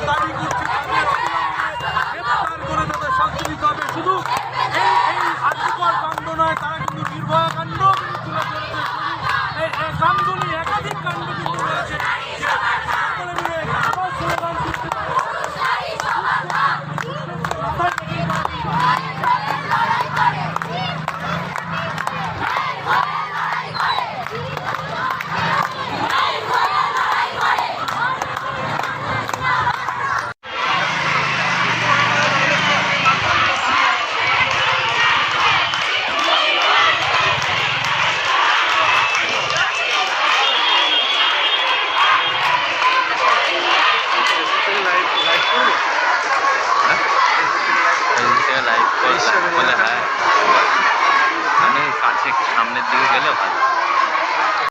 দাবি করছে তাদের গ্রেপ্তার করে তাদের শাস্তি দিতে হবে। শুধু এই আর্থিকর কাণ্ড নয়, তারা কিন্তু নির্ভয়া কাণ্ড তুলে ধরেছে। কামদুনি একাধিক কাণ্ড কিন্তু রয়েছে। সকলে মিলে আবার স্লোগান দিচ্ছে। মানে কাছে সামনের দিকে গেলে ভালো।